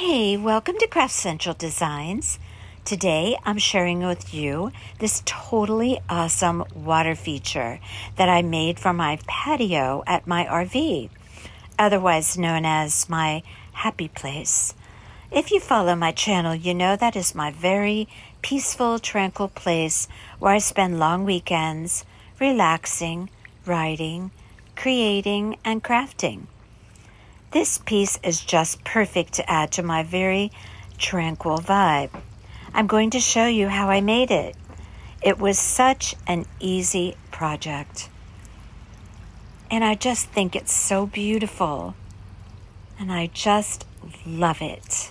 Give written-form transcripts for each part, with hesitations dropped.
Hey, welcome to Craft Central Designs. Today I'm sharing with you this totally awesome water feature that I made for my patio at my RV, otherwise known as my happy place. If you follow my channel, you know that is my very peaceful, tranquil place where I spend long weekends relaxing, writing, creating, and crafting. This piece is just perfect to add to my very tranquil vibe. I'm going to show you how I made it. It was such an easy project. And I just think it's so beautiful. And I just love it.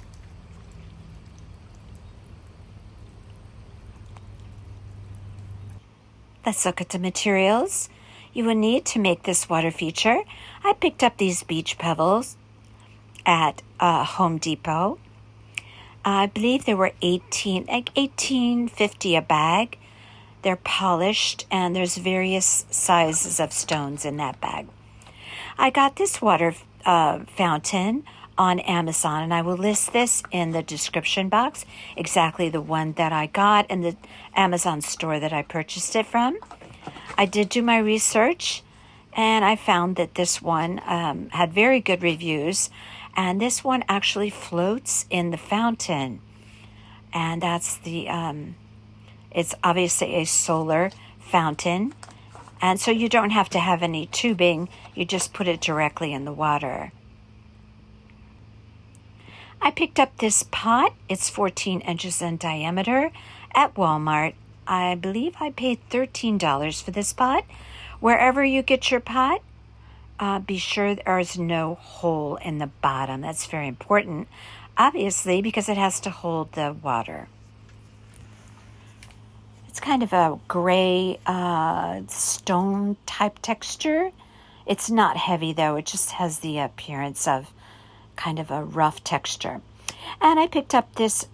Let's look at the materials you will need to make this water feature. I picked up these beach pebbles at Home Depot. I believe they were $18.50 a bag. They're polished and there's various sizes of stones in that bag. I got this water fountain on Amazon, and I will list this in the description box, exactly the one that I got in the Amazon store that I purchased it from. I did do my research, and I found that this one had very good reviews, and this one actually floats in the fountain. And that's it's obviously a solar fountain, and so you don't have to have any tubing, you just put it directly in the water. I picked up this pot, it's 14 inches in diameter, at Wal Mart. I believe I paid $13 for this pot. Wherever you get your pot, be sure there's no hole in the bottom. That's very important, obviously, because it has to hold the water. It's kind of a gray stone type texture. It's not heavy though, it just has the appearance of kind of a rough texture. And I picked up this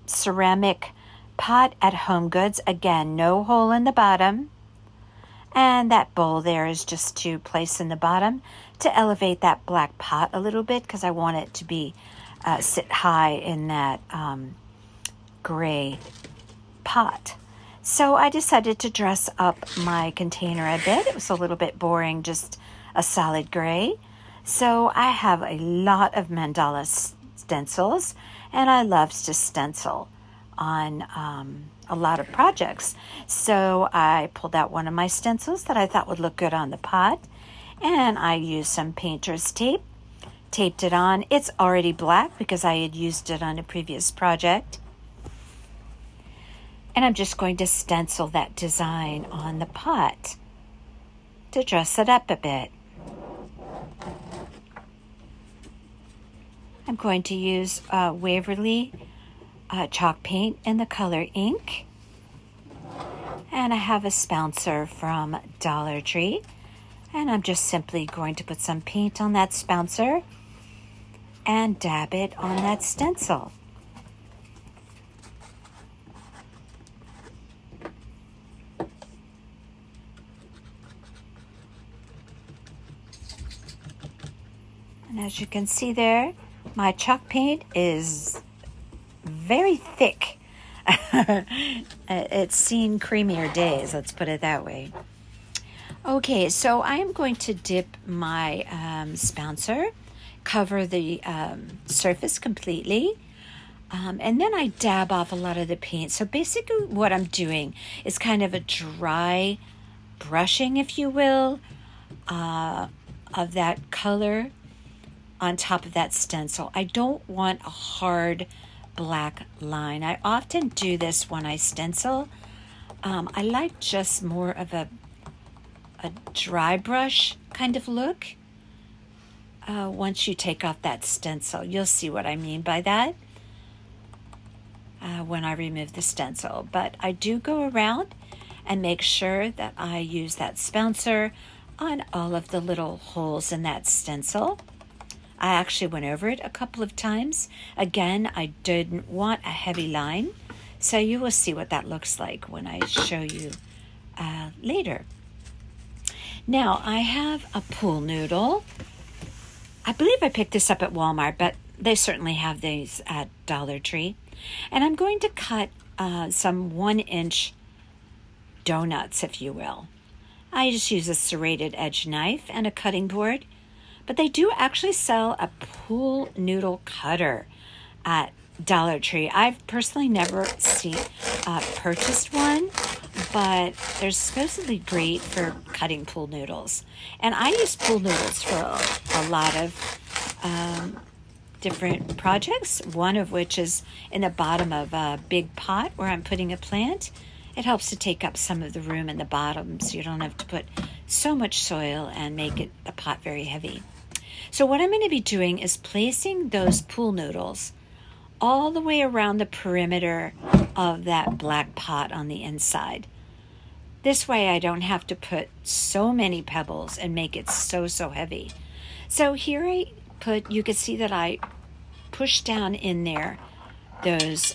ceramic pot at Home Goods. Again, no hole in the bottom. And that bowl there is just to place in the bottom to elevate that black pot a little bit, because I want it to be sit high in that gray pot. So I decided to dress up my container a bit. It was a little bit boring, just a solid gray. So I have a lot of mandala stencils, and I love to stencil on a lot of projects. So I pulled out one of my stencils that I thought would look good on the pot, and I used some painter's tape, taped it on. It's already black because I had used it on a previous project. And I'm just going to stencil that design on the pot to dress it up a bit. I'm going to use Waverly chalk paint in the color ink. And I have a spouncer from Dollar Tree. And I'm just simply going to put some paint on that spouncer and dab it on that stencil. And as you can see there, my chalk paint is very thick. It's seen creamier days, let's put it that way. Okay, so I am going to dip my spouncer, cover the surface completely, and then I dab off a lot of the paint. So basically what I'm doing is kind of a dry brushing, if you will, of that color on top of that stencil. I don't want a hard black line. I often do this when I stencil. I like just more of a dry brush kind of look. Once you take off that stencil, you'll see what I mean by that when I remove the stencil. But I do go around and make sure that I use that spouncer on all of the little holes in that stencil. I actually went over it a couple of times. Again, I didn't want a heavy line, so you will see what that looks like when I show you later. Now, I have a pool noodle. I believe I picked this up at Walmart, but They certainly have these at Dollar Tree. And I'm going to cut some 1-inch donuts, if you will. I just use a serrated edge knife and a cutting board. But they do actually sell a pool noodle cutter at Dollar Tree. I've personally never purchased one, but they're supposedly great for cutting pool noodles. And I use pool noodles for a lot of different projects, one of which is in the bottom of a big pot where I'm putting a plant. It helps to take up some of the room in the bottom so you don't have to put so much soil and make the pot very heavy. So what I'm going to be doing is placing those pool noodles all the way around the perimeter of that black pot on the inside. This way I don't have to put so many pebbles and make it so heavy. So here you can see that I push down in there those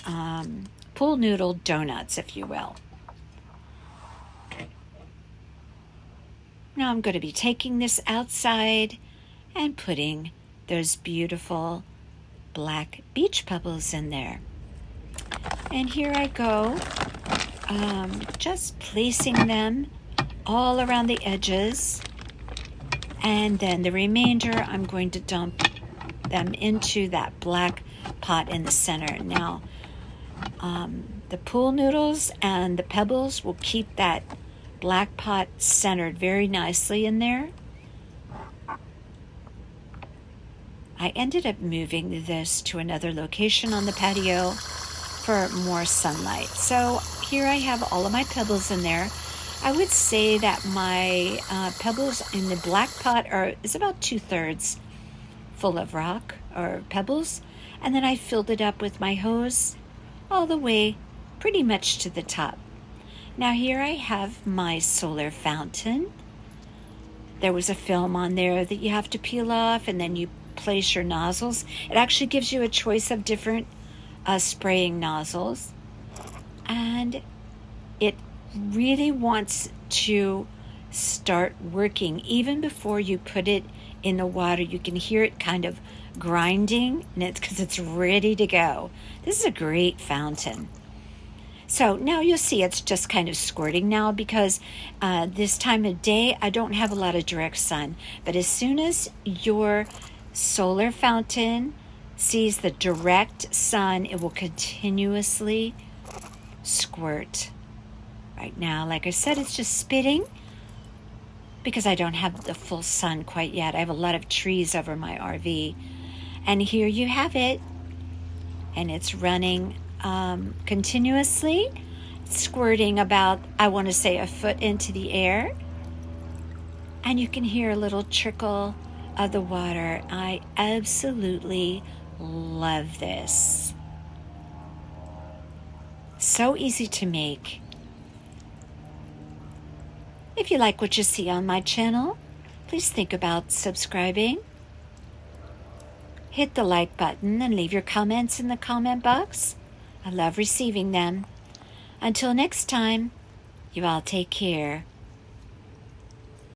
pool noodle donuts, if you will. Now I'm going to be taking this outside and putting those beautiful black beach pebbles in there. And here I go, just placing them all around the edges. And then the remainder, I'm going to dump them into that black pot in the center. Now, the pool noodles and the pebbles will keep that black pot centered very nicely in there. I ended up moving this to another location on the patio for more sunlight. So here I have all of my pebbles in there. I would say that my pebbles in the black pot is about 2/3 full of rock or pebbles. And then I filled it up with my hose all the way pretty much to the top. Now here I have my solar fountain. There was a film on there that you have to peel off and then you place your nozzles. It actually gives you a choice of different spraying nozzles. And it really wants to start working even before you put it in the water. You can hear it kind of grinding, and it's because it's ready to go. This is a great fountain. So now you'll see it's just kind of squirting now because this time of day I don't have a lot of direct sun. But as soon as your solar fountain sees the direct sun, it will continuously squirt. Right now, like I said, it's just spitting because I don't have the full sun quite yet. I have a lot of trees over my RV. And here you have it. And it's running continuously, squirting about, I want to say, a foot into the air. And you can hear a little trickle of the water. I absolutely love this. So easy to make. If you like what you see on my channel, please think about subscribing. Hit the like button and leave your comments in the comment box. I love receiving them. Until next time, you all take care.